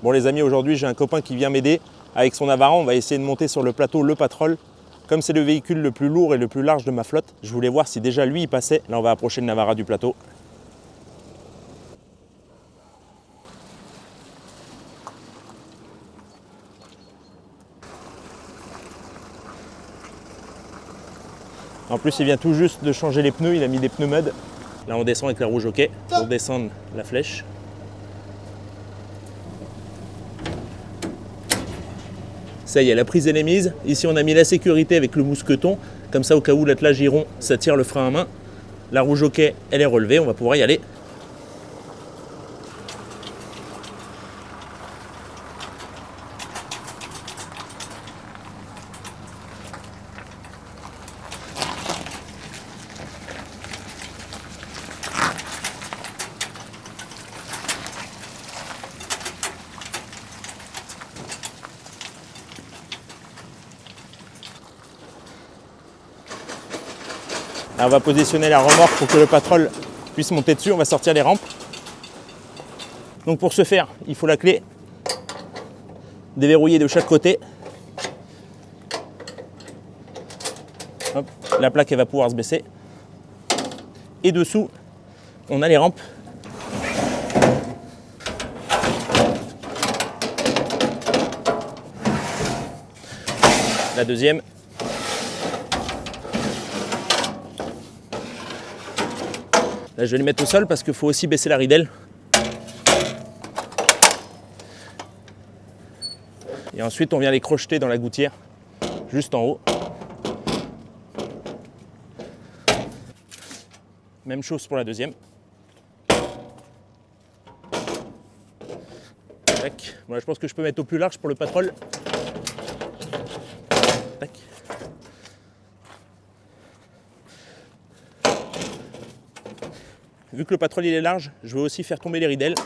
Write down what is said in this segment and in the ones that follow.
Bon les amis, aujourd'hui j'ai un copain qui vient m'aider. Avec son Navara, on va essayer de monter sur le plateau le Patrol. Comme c'est le véhicule le plus lourd et le plus large de ma flotte, je voulais voir si déjà lui il passait. Là on va approcher le Navara du plateau. En plus il vient tout juste de changer les pneus, il a mis des pneus mud. Là on descend avec la rouge OK pour descendre la flèche. Ça y est, la prise elle est mise. Ici on a mis la sécurité avec le mousqueton. Comme ça au cas où l'attelage giron, ça tire le frein à main. La rouge OK, elle est relevée, on va pouvoir y aller. Là, on va positionner la remorque pour que le Patrol puisse monter dessus. On va sortir les rampes. Donc pour ce faire, il faut la clé déverrouillée de chaque côté. Hop, la plaque elle va pouvoir se baisser. Et dessous, on a les rampes. La deuxième. Là, je vais les mettre au sol parce qu'il faut aussi baisser la ridelle. Et ensuite, on vient les crocheter dans la gouttière, juste en haut. Même chose pour la deuxième. Tac. Voilà, je pense que je peux mettre au plus large pour le Patrol. Tac. Vu que le Patrol il est large, je vais aussi faire tomber les ridelles.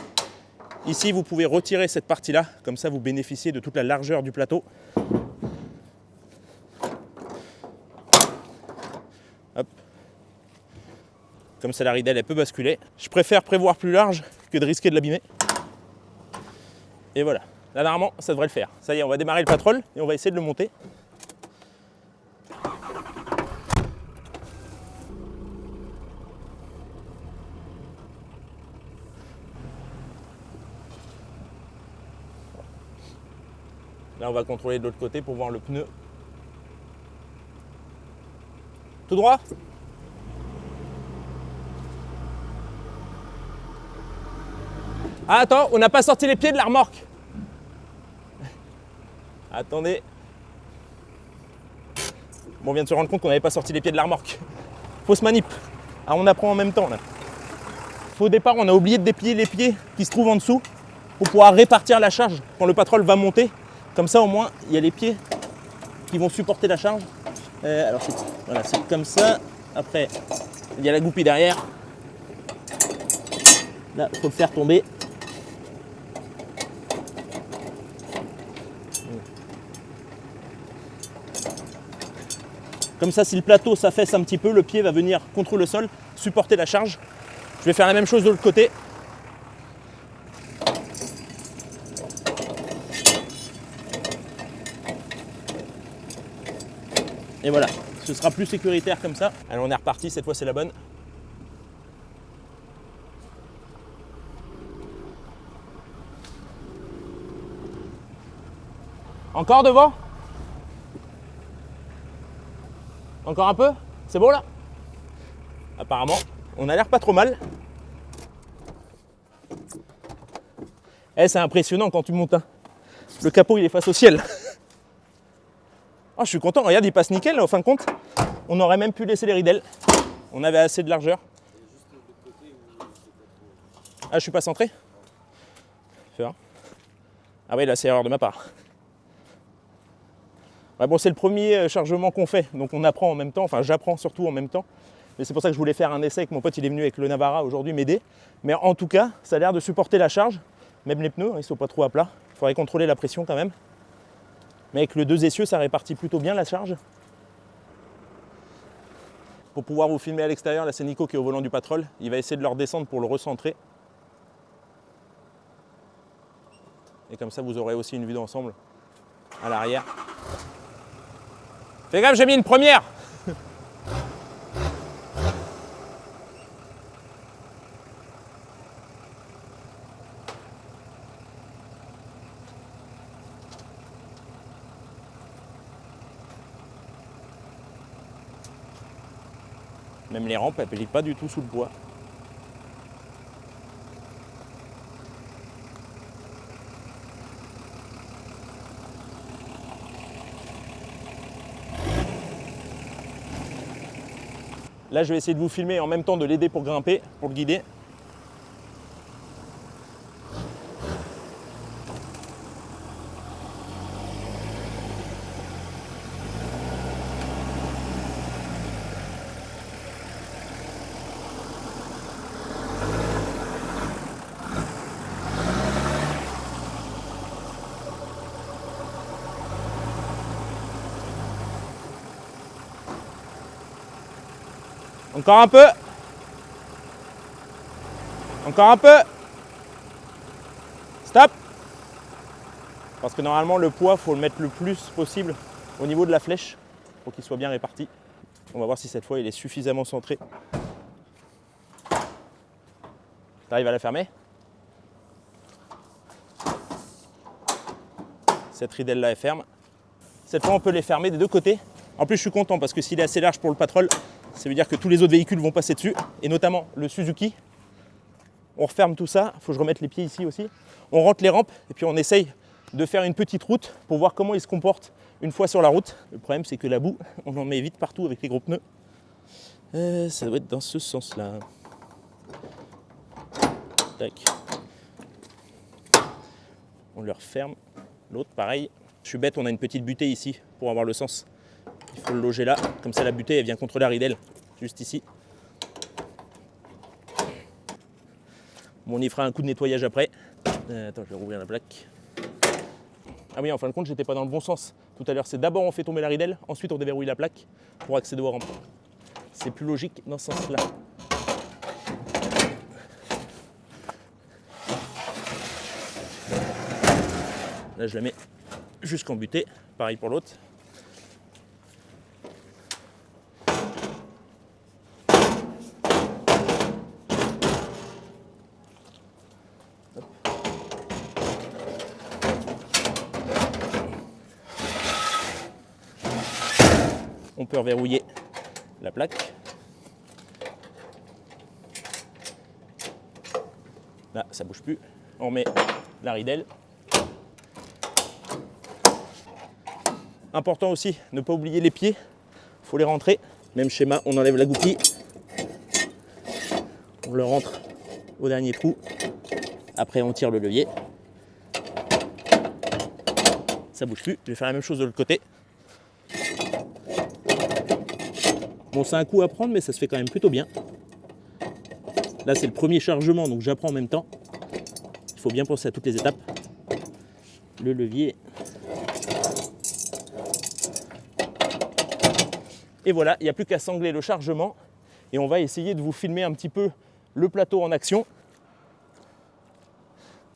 Ici, vous pouvez retirer cette partie-là, comme ça vous bénéficiez de toute la largeur du plateau. Hop. Comme ça, la ridelle elle peut basculer. Je préfère prévoir plus large que de risquer de l'abîmer. Et voilà. Là, normalement, ça devrait le faire. Ça y est, on va démarrer le Patrol et on va essayer de le monter. Là, on va contrôler de l'autre côté pour voir le pneu. Tout droit ? Ah, attends, on n'a pas sorti les pieds de la remorque. Attendez. Bon, on vient de se rendre compte qu'on n'avait pas sorti les pieds de la remorque. Fausse manip. Ah, on apprend en même temps là. Au départ, on a oublié de déplier les pieds qui se trouvent en dessous pour pouvoir répartir la charge quand le Patrol va monter. Comme ça, au moins, il y a les pieds qui vont supporter la charge. Alors, voilà, c'est comme ça. Après, il y a la goupille derrière. Là, il faut le faire tomber. Comme ça, si le plateau s'affaisse un petit peu, le pied va venir contre le sol, supporter la charge. Je vais faire la même chose de l'autre côté. Et voilà, ce sera plus sécuritaire comme ça. Allez, on est reparti, cette fois c'est la bonne. Encore devant? Encore un peu? C'est bon là? Apparemment, on a l'air pas trop mal. Eh, c'est impressionnant quand tu montes. Hein. Le capot il est face au ciel. Oh, je suis content, regarde, il passe nickel là, en fin de compte. On aurait même pu laisser les ridelles. On avait assez de largeur. Ah, je suis pas centré? Fais voir. Ah oui, là c'est erreur de ma part. Ouais, bon, c'est le premier chargement qu'on fait, donc on apprend en même temps, enfin j'apprends surtout en même temps. Mais c'est pour ça que je voulais faire un essai avec mon pote, il est venu avec le Navara aujourd'hui m'aider. Mais en tout cas, ça a l'air de supporter la charge. Même les pneus, ils ne sont pas trop à plat. Il faudrait contrôler la pression quand même. Mais avec le 2 essieux, ça répartit plutôt bien la charge. Pour pouvoir vous filmer à l'extérieur, là c'est Nico qui est au volant du Patrol. Il va essayer de le redescendre pour le recentrer. Et comme ça, vous aurez aussi une vue d'ensemble à l'arrière. Fais gaffe, j'ai mis une première! Même les rampes, elles ne pèlent pas du tout sous le poids. Là, je vais essayer de vous filmer en même temps de l'aider pour grimper, pour le guider. Encore un peu. Encore un peu. Stop. Parce que normalement le poids, il faut le mettre le plus possible au niveau de la flèche pour qu'il soit bien réparti. On va voir si cette fois il est suffisamment centré. Tu arrives à la fermer. Cette ridelle là est ferme. Cette fois on peut les fermer des deux côtés. En plus je suis content parce que s'il est assez large pour le patrol, ça veut dire que tous les autres véhicules vont passer dessus, et notamment le Suzuki. On referme tout ça, il faut que je remette les pieds ici aussi. On rentre les rampes et puis on essaye de faire une petite route pour voir comment il se comporte une fois sur la route. Le problème c'est que la boue, on en met vite partout avec les gros pneus. Ça doit être dans ce sens-là. Tac. On le referme. L'autre pareil. Je suis bête, on a une petite butée ici pour avoir le sens. Il faut le loger là, comme ça la butée elle vient contre la ridelle, juste ici. Bon, on y fera un coup de nettoyage après. Attends, je vais rouvrir la plaque. Ah oui, en fin de compte, j'étais pas dans le bon sens. Tout à l'heure, c'est d'abord on fait tomber la ridelle, ensuite on déverrouille la plaque pour accéder aux rampes. C'est plus logique dans ce sens-là. Là, je la mets jusqu'en butée, pareil pour l'autre. On peut reverrouiller la plaque. Là, ça bouge plus. On remet la ridelle. Important aussi, ne pas oublier les pieds. Il faut les rentrer. Même schéma, on enlève la goupille. On le rentre au dernier trou. Après, on tire le levier. Ça bouge plus. Je vais faire la même chose de l'autre côté. Bon, c'est un coup à prendre, mais ça se fait quand même plutôt bien. Là, c'est le premier chargement, donc j'apprends en même temps. Il faut bien penser à toutes les étapes. Le levier. Et voilà, il n'y a plus qu'à sangler le chargement. Et on va essayer de vous filmer un petit peu le plateau en action.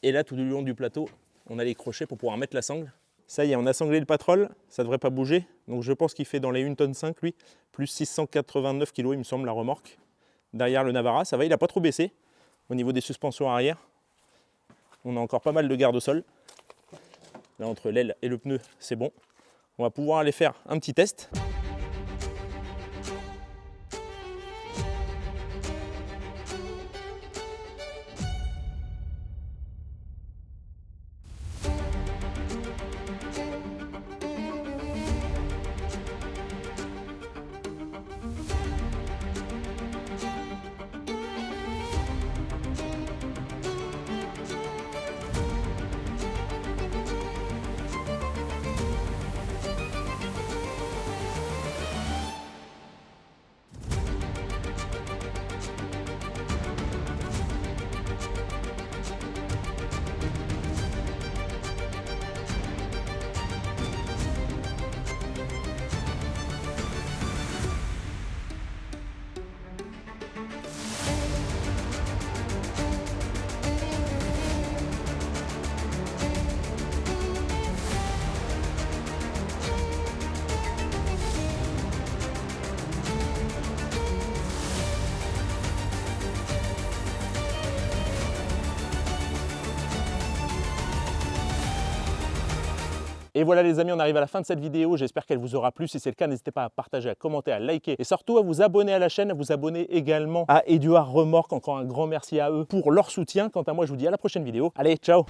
Et là, tout du long du plateau, on a les crochets pour pouvoir mettre la sangle. Ça y est, on a sanglé le Patrol, ça ne devrait pas bouger. Donc je pense qu'il fait dans les 1,5 tonne lui, plus 689 kg il me semble la remorque. Derrière le Navara, ça va, il n'a pas trop baissé. Au niveau des suspensions arrière, on a encore pas mal de garde au sol. Là entre l'aile et le pneu, c'est bon. On va pouvoir aller faire un petit test. Et voilà les amis, on arrive à la fin de cette vidéo. J'espère qu'elle vous aura plu. Si c'est le cas, n'hésitez pas à partager, à commenter, à liker et surtout à vous abonner à la chaîne, à vous abonner également à Édouard Remorque. Encore un grand merci à eux pour leur soutien. Quant à moi, je vous dis à la prochaine vidéo. Allez, ciao!